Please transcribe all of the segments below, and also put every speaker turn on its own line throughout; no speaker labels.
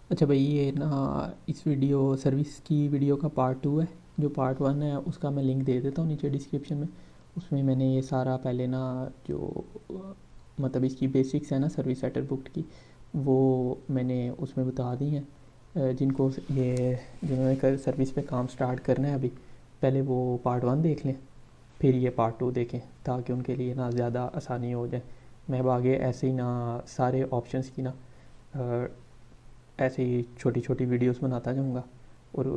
अच्छा भाई, ये ना इस वीडियो सर्विस की वीडियो का पार्ट 2 है। जो पार्ट 1 है उसका मैं लिंक दे देता हूँ नीचे डिस्क्रिप्शन में। उसमें मैंने ये सारा पहले ना जो मतलब इसकी बेसिक्स है ना सर्विस सेटर बुक की, वो मैंने उसमें बता दी हैं। जिनको ये जिन्होंने कर सर्विस पे काम स्टार्ट करना है अभी, पहले वो पार्ट 1 देख लें, फिर ये पार्ट 2 देखें, ताकि उनके लिए ना ज़्यादा आसानी हो जाए। मैं अब आगे ऐसे ही ना सारे ऑप्शंस की ना ऐसे ही छोटी छोटी वीडियोस बनाता जाऊँगा, और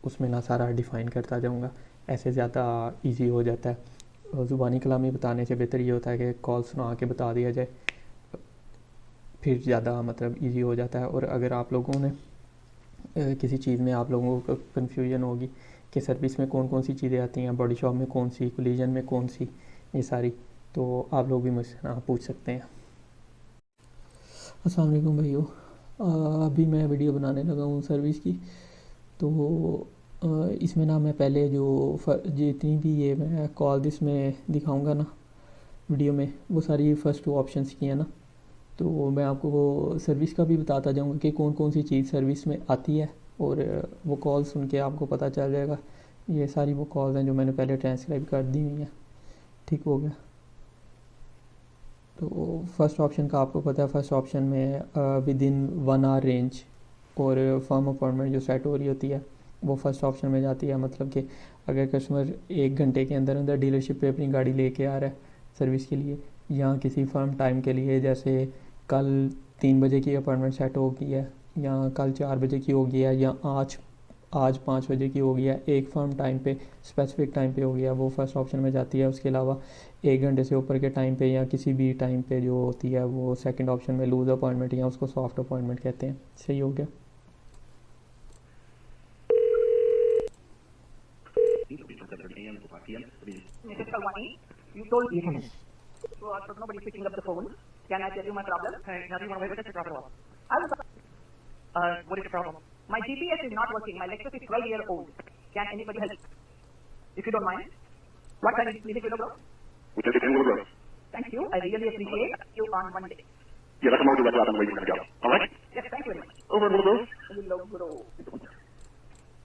उसमें ना सारा डिफ़ाइन करता जाऊँगा। ऐसे ज़्यादा इजी हो जाता है। ज़ुबानी कलामी बताने से बेहतर ये होता है कि कॉल सुना के बता दिया जाए, फिर ज़्यादा मतलब इजी हो जाता है। और अगर आप लोगों ने किसी चीज़ में आप लोगों को कन्फ्यूजन होगी कि सर्विस में कौन कौन सी चीज़ें आती हैं, बॉडी शॉप में कौन सी, कोलिजन में कौन सी, ये सारी, तो आप लोग भी मुझसे पूछ सकते हैं। अस्सलाम वालेकुम भाइयों। अभी मैं वीडियो बनाने लगा हूँ सर्विस की। तो इसमें ना मैं पहले जो जितनी भी ये मैं कॉल इसमें दिखाऊंगा ना वीडियो में, वो सारी फर्स्ट टू ऑप्शंस की है ना। तो मैं आपको वो सर्विस का भी बताता जाऊंगा कि कौन कौन सी चीज़ सर्विस में आती है, और वो कॉल सुन के आपको पता चल जाएगा। ये सारी वो कॉल्स हैं जो मैंने पहले ट्रांसक्राइब कर दी हुई हैं। ठीक हो गया। तो फर्स्ट ऑप्शन का आपको पता है, फर्स्ट ऑप्शन में विद इन 1 आवर रेंज और फर्म अपॉइंटमेंट जो सेट हो रही होती है, वो फर्स्ट ऑप्शन में जाती है। मतलब कि अगर कस्टमर 1 घंटे के अंदर अंदर डीलरशिप पे अपनी गाड़ी लेके आ रहा है सर्विस के लिए, या किसी फर्म टाइम के लिए, जैसे कल 3 बजे की अपॉइंटमेंट सेट हो गई है, या कल 4 बजे की हो गई है, या आज आज 5 बजे की हो गई है, एक फर्म टाइम पे स्पेसिफिक टाइम पे हो गया, वो फर्स्ट ऑप्शन में जाती है। उसके अलावा 1 घंटे से ऊपर के टाइम पे या किसी भी टाइम पे जो होती है, वो सेकंड ऑप्शन में लूज अपॉइंटमेंट, या उसको सॉफ्ट अपॉइंटमेंट कहते हैं। सही हो गया।
Mrs. Kalwani, you told me. So, nobody picking up the phone. Can I tell you my problem?
Hey, now do you want to wait? What's your problem?
I was,
What is your problem?
my GPS is not working. My Lexus is 12-year-old. Can anybody help? If you don't mind. What time is it, Willow?
We took it in Willow Grove.
Thank you. I really appreciate you on Monday.
Yeah, that's a marker that's out on the way you're going to go. All right?
Yes, thank you very much.
Over in Willow Grove.
Willow Grove.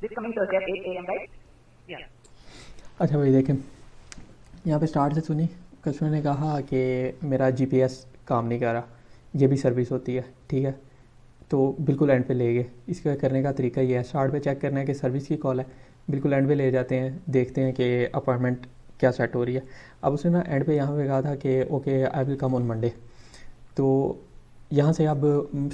This coming Thursday at 8 a.m., right?
Yeah.
अच्छा भाई देखें, यहाँ पे start से सुनी, customer ने कहा कि मेरा जीपीएस काम नहीं कर रहा। ये भी सर्विस होती है, ठीक है। तो बिल्कुल एंड पे ले गए। इसका करने का तरीका ये है, स्टार्ट पे चेक करना है कि सर्विस की कॉल है, बिल्कुल एंड पे ले जाते हैं, देखते हैं कि अपॉइंटमेंट क्या सेट हो रही है। अब उसने ना एंड पे यहाँ पे कहा था कि okay I will come on Monday. तो यहाँ से अब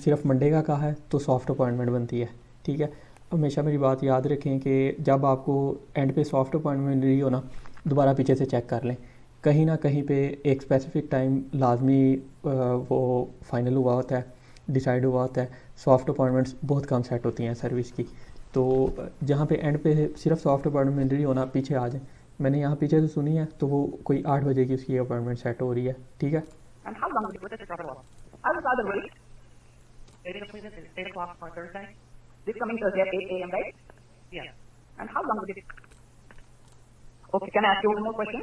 सिर्फ मंडे का कहा है तो सॉफ्ट अपॉइंटमेंट बनती है, ठीक है। हमेशा मेरी बात याद रखें कि जब आपको एंड पे सॉफ्ट अपॉइंटमेंट मिल रही हो ना, दोबारा पीछे से चेक कर लें, कहीं ना कहीं पे एक स्पेसिफिक टाइम लाजमी वो फाइनल हुआ होता है, डिसाइड हुआ होता है। सॉफ्ट अपॉइंटमेंट्स बहुत कम सेट होती हैं सर्विस की। तो जहाँ पे एंड पे सिर्फ सॉफ्ट अपॉइंटमेंट मिल रही हो ना, पीछे आ जाए। मैंने यहाँ पीछे से सुनी है, तो वो कोई 8 बजे की उसकी अपॉइंटमेंट सेट हो रही है, ठीक है।
And how long will it?
What's your problem?
I was rather worried.
8 o'clock on Thursday?
This coming Thursday at 8 a.m., right?
Yeah.
And how long will it? Okay, can I ask you one more question?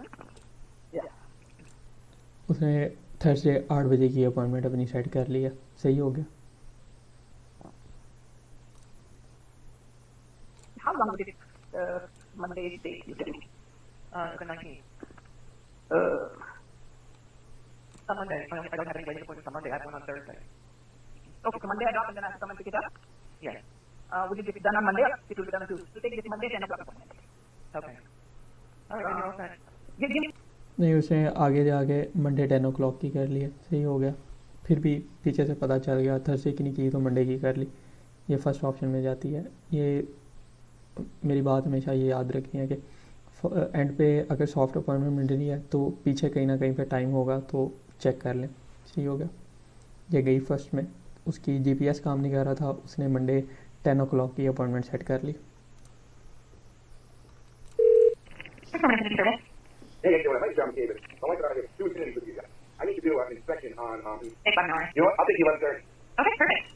Yeah.
उसने Thursday 8 बजे की appointment अपनी set कर ली है। सही हो गया।
How long will it? Monday date, you tell me.
The 19th.
Uh,
On Monday. I don't have any waiting appointments on Monday. I have one on Thursday.
okay, so Monday I drop and then I have to come and pick it up.
Yeah.
Will it be done on Monday or it will be done on Tuesday? So take this Monday 10 o'clock appointment.
Okay. All right, you're all set.
Give me.
नहीं, उसने आगे जाके Monday 10 o'clock की कर ली है। सही हो गया। फिर भी पीछे से पता चल गया, थर्सडे की नहीं की तो मंडे की कर ली। ये फर्स्ट ऑप्शन में जाती है। ये मेरी बात हमेशा ये याद रखनी है कि एंड पे अगर सॉफ्ट अपॉइंटमेंट मिल रही है तो पीछे कहीं ना कहीं पे टाइम होगा, तो चेक कर लें। सही हो गया। ये गई फर्स्ट में, उसकी जीपीएस काम नहीं कर रहा था, उसने मंडे 10 o'clock की अपॉइंटमेंट सेट कर ली।
Hey, you know what? I might be John David. I want to do a with you guys. I need to do an inspection on.
Take about an hour.
You know what? I'll take you 11:30.
Okay, perfect.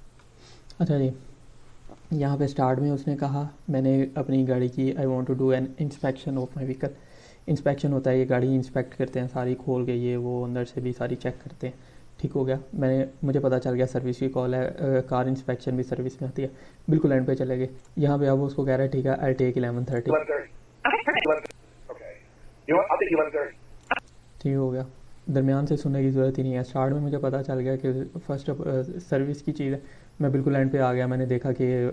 अच्छा जी, यहाँ पे start में उसने कहा मैंने अपनी गाड़ी की I want to do an inspection of my vehicle. Inspection होता है, ये गाड़ी इंस्पेक्ट करते हैं सारी खोल के, ये वो अंदर से भी सारी चेक करते हैं। ठीक हो गया, मुझे पता चल गया सर्विस की कॉल है, कार इंस्पेक्शन भी सर्विस में आती है। बिल्कुल एंड पे चले गए। यहाँ पे अब उसको कह रहा है ठीक है I take 11:30।
11:30.
Okay, perfect.
11:30. Okay. You know what? I'll take 11:30.
ठीक हो गया, दरमियान से सुनने की ज़रूरत ही नहीं है। स्टार्ट में मुझे पता चल गया कि फर्स्ट सर्विस की चीज़ है। मैं बिल्कुल एंड पे आ गया, मैंने देखा कि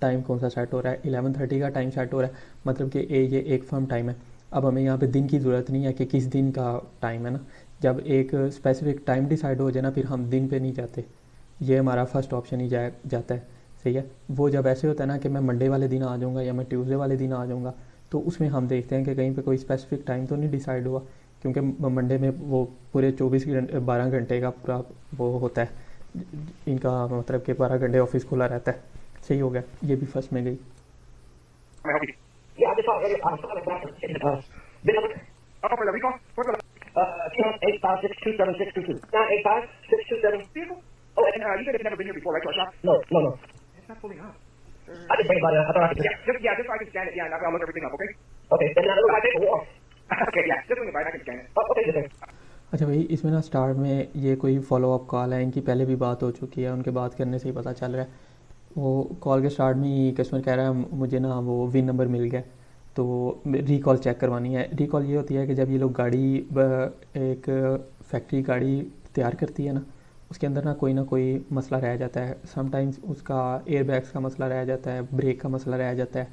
टाइम कौन सा सेट हो रहा है, 11:30 का टाइम सेट हो रहा है, मतलब कि ये एक फर्म टाइम है। अब हमें यहाँ पे दिन की ज़रूरत नहीं है कि किस दिन का टाइम है ना। जब एक स्पेसिफिक टाइम डिसाइड हो जाए ना, फिर हम दिन पे नहीं जाते। ये हमारा फर्स्ट ऑप्शन ही जाता है। सही है। वो जब ऐसे होता है ना कि मैं मंडे वाले दिन आ जाऊँगा या मैं ट्यूसडे वाले दिन आ जाऊँगा, तो उसमें हम देखते हैं कि कहीं पे कोई स्पेसिफिक टाइम तो नहीं डिसाइड हुआ, क्योंकि मंडे में वो पूरे 12 घंटे का पूरा वो होता है इनका, मतलब कि 12 घंटे ऑफिस खुला रहता है। सही हो गया, ये भी फर्स्ट में गई।
Can I help you?
Yeah, I just saw it earlier. I'm calling back. Big number.
Oh, for the recall? What's the
985-627-622. 985-627.
vehicle?
Oh,
And you said it's never been here before, right, to our shop?
no.
It's not pulling out.
I just bring it by there. I thought I could
Yeah, just so I can scan it. Yeah, and I'll look everything up, okay?
Okay, then I look like paperwork.
Okay, yeah, just bring it by and I can scan it.
Oh, okay, yes, sir.
अच्छा भाई, इसमें ना start में ये कोई follow up call है, इनकी पहले भी बात हो चुकी है, उनके बात करने से ही पता चल रहा है। वो कॉल के स्टार्ट में ही कस्टमर कह रहा है मुझे ना वो विन नंबर मिल गया, तो रिकॉल चेक करवानी है। रिकॉल ये होती है कि जब ये लोग गाड़ी एक फैक्ट्री गाड़ी तैयार करती है ना, उसके अंदर ना कोई मसला रह जाता है। समटाइम्स उसका एयर बैग्स का मसला रह जाता है, ब्रेक का मसला रह जाता है,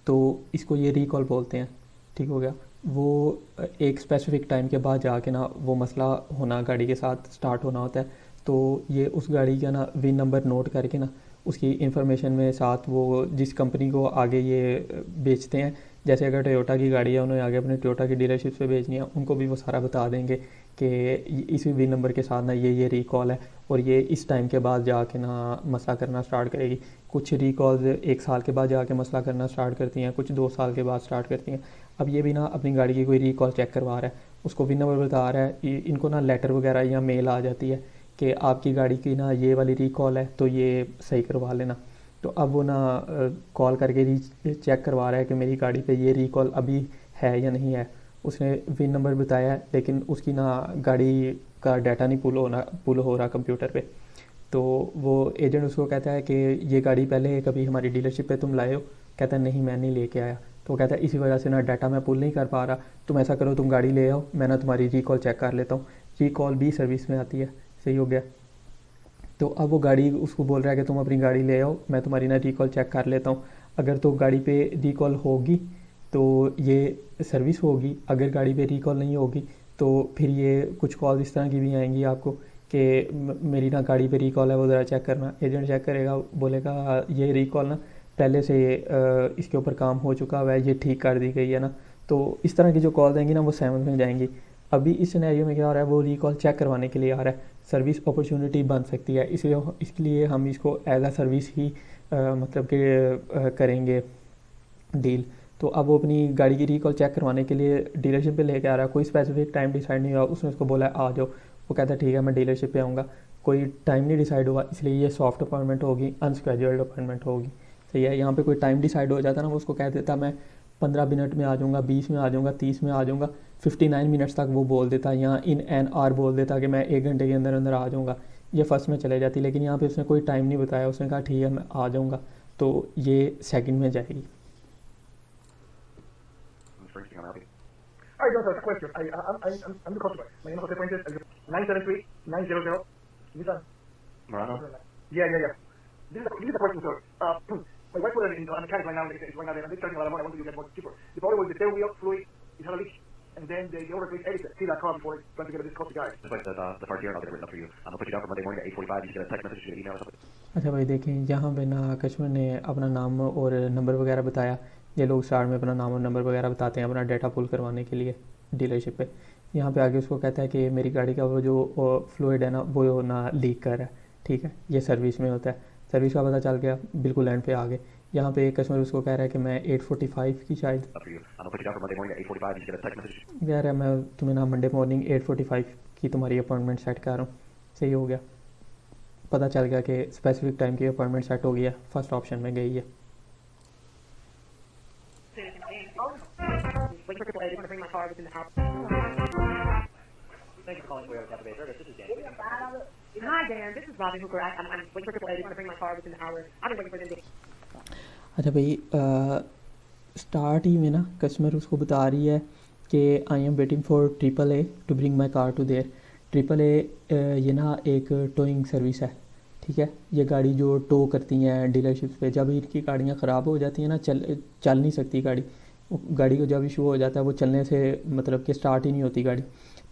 तो इसको ये रिकॉल बोलते हैं। ठीक हो गया। वो एक स्पेसिफिक टाइम के बाद जाके ना वो मसला होना गाड़ी के साथ स्टार्ट होना होता है, तो ये उस गाड़ी का ना विन नंबर नोट करके ना उसकी इंफॉर्मेशन में साथ वो जिस कंपनी को आगे ये बेचते हैं, जैसे अगर टोयोटा की गाड़ी है उन्हें आगे अपने टोयोटा की डीलरशिप पे बेचनी है, उनको भी वो सारा बता देंगे कि इसी विन नंबर के साथ ना ये रिकॉल है और ये इस टाइम के बाद जाके ना मसला करना स्टार्ट करेगी। कुछ रिकॉल्स 1 साल के बाद जाके मसला करना स्टार्ट करती हैं, कुछ 2 साल के बाद स्टार्ट करती हैं। अब ये भी ना अपनी गाड़ी की कोई रिकॉल चेक करवा रहा है, उसको विन नंबर बता रहा है, इनको ना लेटर वगैरह या मेल आ जाती है कि आपकी गाड़ी की ना ये वाली रिकॉल है, तो ये सही करवा लेना। तो अब वो ना कॉल करके चेक करवा रहा है कि मेरी गाड़ी पे ये रिकॉल अभी है या नहीं है। उसने विन नंबर बताया है, लेकिन उसकी ना गाड़ी का डाटा नहीं पुल हो रहा कंप्यूटर पे। तो वो एजेंट उसको कहता है कि ये गाड़ी पहले कभी हमारी डीलरशिप पे तुम लाए हो? कहता है नहीं, मैं नहीं लेके आया। तो वो कहता है इसी वजह से ना डाटा मैं पुल नहीं कर पा रहा, तुम ऐसा करो तुम गाड़ी ले आओ, मैं ना तुम्हारी रिकॉल चेक कर लेता हूँ। रिकॉल भी सर्विस में आती है। सही हो गया। तो अब वो गाड़ी उसको बोल रहा है कि तुम अपनी गाड़ी ले आओ, मैं तुम्हारी ना रिकॉल चेक कर लेता हूँ। अगर तो गाड़ी पे रिकॉल होगी तो ये सर्विस होगी, अगर गाड़ी पे रिकॉल नहीं होगी तो फिर ये कुछ कॉल इस तरह की भी आएंगी आपको कि मेरी ना गाड़ी पे रिकॉल है, वो ज़रा चेक करना। एजेंट चेक करेगा, बोलेगा ये रिकॉल ना पहले से इसके ऊपर काम हो चुका हुआ है, ये ठीक कर दी गई है ना। तो इस तरह की जो कॉल देंगी ना वो 7 में जाएंगी। अभी इस सिनेरियो में क्या हो रहा है, वो रिकॉल चेक करवाने के लिए आ रहा है, सर्विस अपॉर्चुनिटी बन सकती है, इसलिए इसके लिए हम इसको एज आ सर्विस ही मतलब कि करेंगे डील। तो अब वो अपनी गाड़ी की रिकॉल चेक करवाने के लिए डीलरशिप पे लेके आ रहा है, कोई स्पेसिफिक टाइम डिसाइड नहीं हुआ, उसने उसको बोला आ जाओ। वो कहता है ठीक है मैं डीलरशिप पे आऊँगा, कोई टाइम नहीं डिसाइड हुआ, इसलिए ये सॉफ्ट अपॉइंटमेंट होगी, अनस्केड्यूल्ड अपॉइंटमेंट होगी। सही है। यहाँ पे कोई टाइम डिसाइड हो जाता ना, वो उसको कह देता मैं 15 मिनट में आ जाऊँगा, 20 में आ जाऊँगा, 30 में आ जाऊँगा, 59 मिनट्स तक वो बोल देता, यहाँ इन एन आर बोल देता कि मैं 1 घंटे के अंदर अंदर आ जाऊँगा, ये फर्स्ट में चले जाती। लेकिन यहाँ पे उसने कोई टाइम नहीं बताया, उसने कहा ठीक है मैं आ जाऊँगा, तो ये सेकंड में जाएगी।
All right, Joseph, question. I'm the customer. My name is Jose Fuentes. 973-900. Nissan.
Murano?
Yeah. This is a question, sir. My wife put it in a mechanic right now. It's right now there. And they're charging a lot of money. I want to get more cheaper. The problem was the tail wheel fluid. It had a leak. And then they overreplaced everything. See that car before it went to get this cost the guy.
Just like the part here, and I'll get it written up for you. I'm going to put you down for Monday morning at 8:45. You should get a text message, you get an email or something.
अच्छा भाई देखें, यहाँ पे ना customer ने अपना नाम और नंबर वगैरह बताया। ये लोग स्टार्ट में अपना नाम और नंबर वगैरह बताते हैं अपना डाटा पुल करवाने के लिए डीलरशिप पे। यहाँ पे आगे उसको कहता है कि मेरी गाड़ी का वो जो फ्लूइड है ना वो ना लीक कर रहा है। ठीक है, ये सर्विस में होता है। सर्विस का पता चल गया, बिल्कुल एंड पे आ गए। यहाँ पे कस्टमर उसको कह रहा है कि मैं 8:45 की शायद
Up for you. I'm going to put you down for Monday morning at 8:45. You should get a text message.
कह रहा है मैं तुम्हें ना मंडे मॉर्निंग 8:45 की तुम्हारी अपॉइंटमेंट सेट कर रहा हूँ। सही हो गया, पता चल गया कि स्पेसिफिक टाइम की अपॉइंटमेंट सेट हो गई है, फर्स्ट ऑप्शन में गई है।
Wait for AAA to bring my car within the house.
Thank you for calling Toyota Tampa Bay Service. This is Dan.
Hi, Dan. This is Robin Hooker. I'm waiting for AAA. They want to bring my car within an hour. I've been waiting for them to.
अच्छा भाई, start ही में ना customer उसको बता रही है कि I am waiting for triple A to bring my car to there. Triple A ये ना एक टोइंग सर्विस है, ठीक है। ये गाड़ी जो टो करती हैं डीलरशिप्स पे, जब इनकी गाड़ियाँ ख़राब हो जाती हैं ना, चल नहीं सकती गाड़ी, गाड़ी को जब इशू हो जाता है वो चलने से मतलब कि स्टार्ट ही नहीं होती गाड़ी,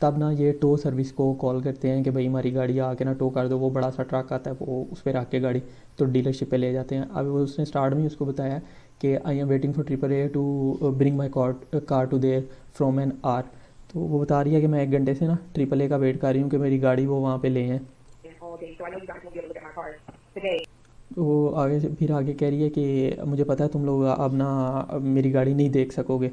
तब ना ये टो सर्विस को कॉल करते हैं कि भाई हमारी गाड़ी आके ना टो कर दो। वो बड़ा सा ट्रक आता है, वो उस पर रख के गाड़ी तो डीलरशिप पे ले जाते हैं। अब उसने स्टार्ट में ही उसको बताया कि I am waiting for triple A to bring my car to there from N R. तो वो बता रही है कि मैं 1 घंटे से ना ट्रिपल ए का वेट कर रही हूँ कि मेरी गाड़ी वो वहाँ पे ले हैं।
All day, so I know you guys won't be able to look at my car today.
तो वो आगे से फिर आगे कह रही है कि मुझे पता है तुम लोग अब ना मेरी गाड़ी नहीं देख सकोगे।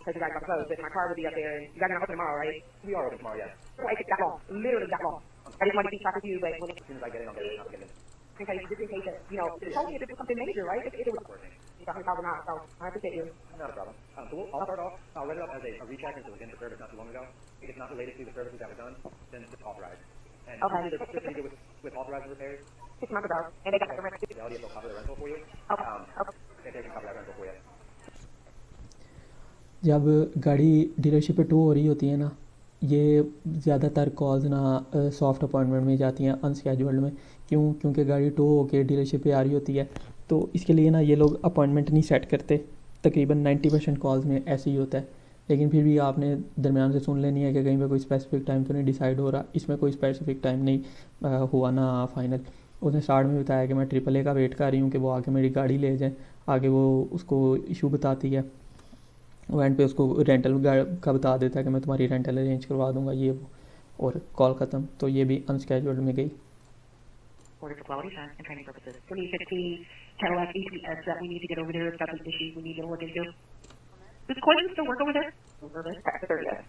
Because you guys are closed, but my car will be up there. And you guys are not open tomorrow, right?
We are open tomorrow, yes.
Why it that long? Literally that long. I just wanted to keep track of you, but when
As soon as I get in, I'll get it. I'll get it.
okay, just in case that, you know, tell me if it was something major, right? If it was $100,000, so I appreciate you.
Not a problem. So I'll start off. I'll write it up as a recheck since it was in the service not too long ago. If it's not related to the services that were done, then it's authorized. And
Okay.
usually the system you do with authorized repairs,
6 months ago, and they got the rent.
Fidelity will cover the rental for you.
Okay. Okay.
If they can cover that rental for you.
जब गाड़ी dealership पे to हो रही होती है ना, ये ज़्यादातर कॉल्स ना सॉफ्ट अपॉइंटमेंट में जाती हैं, अनस्केड्यूल्ड में। क्यों? क्योंकि गाड़ी टो होके डीलरशिप पे आ रही होती है, तो इसके लिए ना ये लोग अपॉइंटमेंट नहीं सेट करते। तकरीबन 90% कॉल्स में ऐसे ही होता है। लेकिन फिर भी आपने दरमियान से सुन लेनी है कि कहीं पे कोई स्पेसिफिक टाइम तो नहीं डिसाइड हो रहा। इसमें कोई स्पेसिफिक टाइम नहीं हुआ ना फाइनल। उसने स्टार्ट में बताया कि मैं ट्रिपल ए का वेट कर रही हूँ कि वो आके मेरी गाड़ी ले जाए। आगे वो उसको इशू बताती है, वो एंड पे उसको रेंटल का बता देता है कि मैं तुम्हारी रेंटल अरेंज करवा दूंगा ये वो, और कॉल ख़त्म। तो ये भी अनस्केड्यूल्ड में गई।
Order for quality assurance and training purposes. 2015 Cadillac EPS that we need to get over there. It's got some issues we need to look into. Does Cortland still work over there? Okay, the 30th.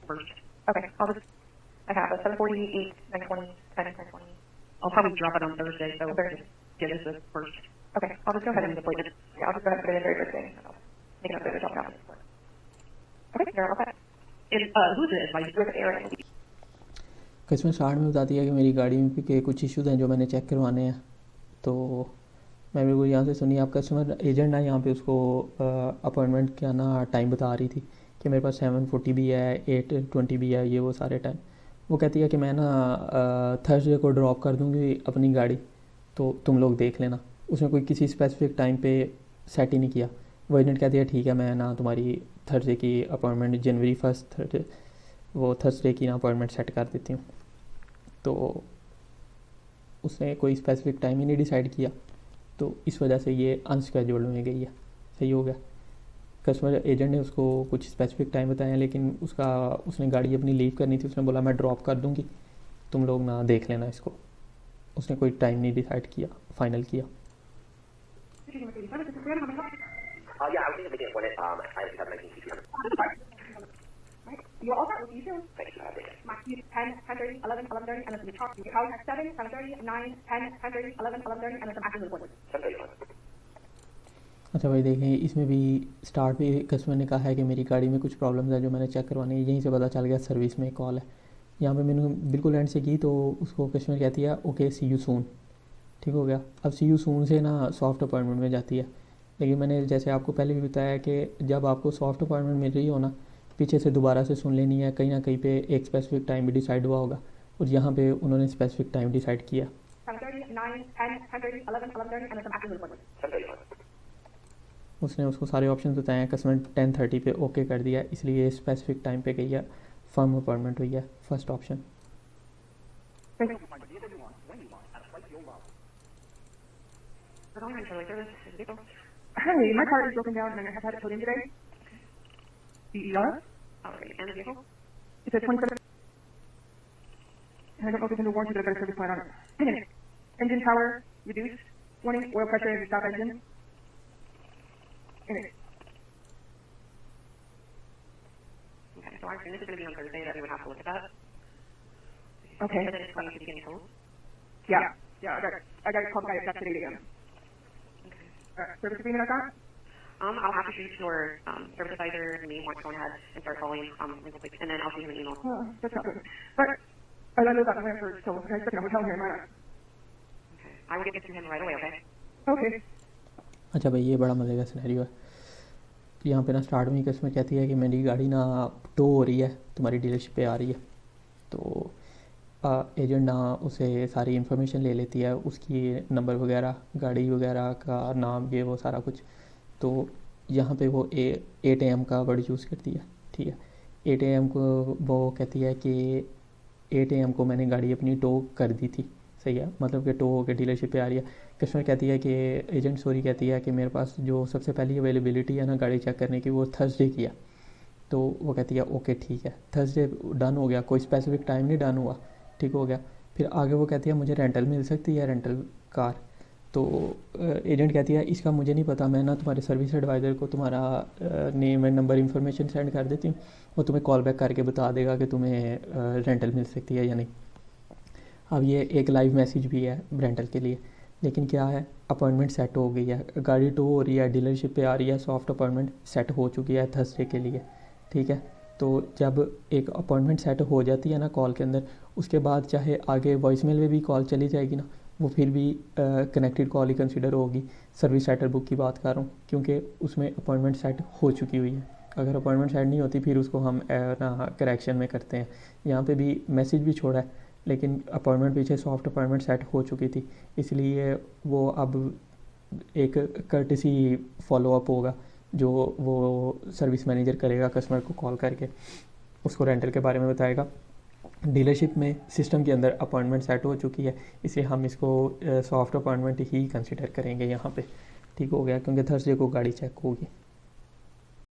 First. Okay, I'll just, I have a 748, 920, 1020. I'll probably drop it on Thursday, so Thursday. Get us the first. Okay, I'll just go ahead and deploy it. Yeah, I'll just go ahead and put it in very first thing. Make it up there to talk about. Okay, you're all set. Who's it? Like, with Aaron.
Customer start में बताती है कि मेरी गाड़ी में के कुछ issues हैं जो मैंने चेक करवाने हैं। तो मैं बिल्कुल यहाँ से सुनी, आप कस्टमर एजेंट ना यहाँ पे उसको अपॉइंटमेंट का ना टाइम बता रही थी कि मेरे पास 7:40 भी है, 8:20 भी है, ये वो सारे टाइम। वो कहती है कि मैं ना थर्सडे को ड्रॉप कर दूँगी अपनी गाड़ी, तो तुम लोग देख लेना। उसने कोई किसी स्पेसिफिक टाइम पे सेट ही नहीं किया। वो एजेंट कहती है ठीक है, मैं ना तुम्हारी थर्सडे की अपॉइंटमेंट जनवरी 1 वो थर्सडे की ना अपॉइंटमेंट सेट कर देती हूँ। तो उसने कोई स्पेसिफिक टाइम ही नहीं डिसाइड किया, तो इस वजह से ये अनस्केड्यूल्ड में गई है। सही हो गया। कस्टमर एजेंट ने उसको कुछ स्पेसिफिक टाइम बताया, लेकिन उसने गाड़ी अपनी लीव करनी थी। उसने बोला मैं ड्रॉप कर दूँगी, तुम लोग ना देख लेना इसको। उसने कोई टाइम नहीं डिसाइड किया, फाइनल किया।
Yeah, I was thinking of making an appointment. I just have 19 CPM.
You're all set with you too.
Thank you. Have a great day.
My 10, 10:30, 11, 11:30, and then the talk. Your house at 7, 7:30, 9, 10, 10:30, 11, 11:30, and then some afternoon appointments.
7:31.
अच्छा भाई देखें, इसमें भी start पे customer ने कहा है कि मेरी गाड़ी में कुछ प्रॉब्लम्स है जो मैंने चेक करवानी है। यहीं से पता चल गया सर्विस में कॉल है। यहाँ पे मैंने बिल्कुल एंड से की तो उसको कस्टमर कहती है ओके सी यू सून। ठीक हो गया। अब सी यू सून से ना सॉफ्ट अपॉइंटमेंट में जाती है। लेकिन मैंने जैसे आपको पहले भी बताया कि जब आपको सॉफ्ट अपॉइंटमेंट मिल रही हो ना, पीछे से दोबारा से सुन लेनी है। कहीं ना कहीं पे एक स्पेसिफिक टाइम भी डिसाइड हुआ होगा, और यहाँ पे उन्होंने स्पेसिफिक टाइम डिसाइड किया।
7:30, 9, 10, 10:30, 11, 11:30, and then some afternoon appointments.
7:31.
उसने उसको सारे ऑप्शन बताए हैं। कस्टमर 10:30 पे ओके कर दिया, इसलिए स्पेसिफिक टाइम पे गई है, फर्म अपॉइंटमेंट हुई है। First option.
Hey, my car is broken down and I have had it towed in today. Yeah? Alright, and the vehicle? It's a 27. And I don't know if it's under warranty, but I've got a service plan on it. Engine power reduced. Warning, oil pressure in the stop engine. Okay, so I assume this is going to be on Thursday that we would have to look at that. Okay.
And then it's going to be getting told.
Yeah, I got a call guy at 8 a.m. Alright, service agreement I got? I'll have to shoot your service advisor and me once go ahead and start calling real quick, and then I'll send you an email.
That's not good. But I don't know that I'm here, so I expect I'm hotel here in Mara.
Okay. I will get this to him right away, okay?
Okay.
अच्छा भाई, ये बड़ा मज़े का scenario है। यहाँ पे ना स्टार्ट में ही कस्टमर कहती है कि मेरी गाड़ी ना टो हो रही है, तुम्हारी डीलरशिप पे आ रही है। तो एजेंट ना उसे सारी इन्फॉर्मेशन ले लेती है, उसकी नंबर वगैरह, गाड़ी वगैरह का नाम, ये वो सारा कुछ। तो यहाँ पे वो 8 AM का वर्ड यूज़ करती है, ठीक है। 8 AM को वो कहती है कि 8 AM को मैंने गाड़ी अपनी टो कर दी थी, सही है, मतलब कि टो होकर डीलरशिप पे आ रही है। कस्टमर कहती है कि एजेंट सॉरी कहती है कि मेरे पास जो सबसे पहली अवेलेबिलिटी है ना गाड़ी चेक करने की, वो थर्सडे की है। तो वो कहती है ओके ठीक है, थर्सडे डन हो गया, कोई स्पेसिफिक टाइम नहीं डन हुआ, ठीक हो गया। फिर आगे वो कहती है मुझे रेंटल मिल सकती है, रेंटल कार। तो एजेंट कहती है इसका मुझे नहीं पता, मैं ना तुम्हारे सर्विस एडवाइज़र को तुम्हारा name and number information send कर देती हूँ, वो तुम्हें कॉल बैक करके बता देगा कि तुम्हें रेंटल मिल सकती है या नहीं। अब ये एक लाइव मैसेज भी है रेंटल के लिए, लेकिन क्या है, अपॉइंटमेंट सेट हो गई है, गाड़ी टो हो रही है, डीलरशिप पे आ रही है, सॉफ्ट अपॉइंटमेंट सेट हो चुकी है थर्सडे के लिए, ठीक है। तो जब एक अपॉइंटमेंट सेट हो जाती है ना कॉल के अंदर, उसके बाद चाहे आगे वॉइसमेल में भी कॉल चली जाएगी ना, वो फिर भी कनेक्टेड कॉल ही कंसिडर होगी। सर्विस सेटर बुक की बात कर रहा हूँ, क्योंकि उसमें अपॉइंटमेंट सेट हो चुकी हुई है। अगर अपॉइंटमेंट सेट नहीं होती फिर उसको हम ना करेक्शन में करते हैं। यहाँ पे भी मैसेज भी छोड़ा है, लेकिन अपॉइंटमेंट पीछे सॉफ्ट अपॉइंटमेंट सेट हो चुकी थी, इसलिए वो अब एक कर्टेसी फॉलोअप होगा जो वो सर्विस मैनेजर करेगा कस्टमर को कॉल करके, उसको रेंटल के बारे में बताएगा। डीलरशिप में सिस्टम के अंदर अपॉइंटमेंट सेट हो चुकी है, इसलिए हम इसको सॉफ्ट अपॉइंटमेंट ही कंसिडर करेंगे यहाँ पे, ठीक हो गया, क्योंकि थर्सडे को गाड़ी चेक होगी।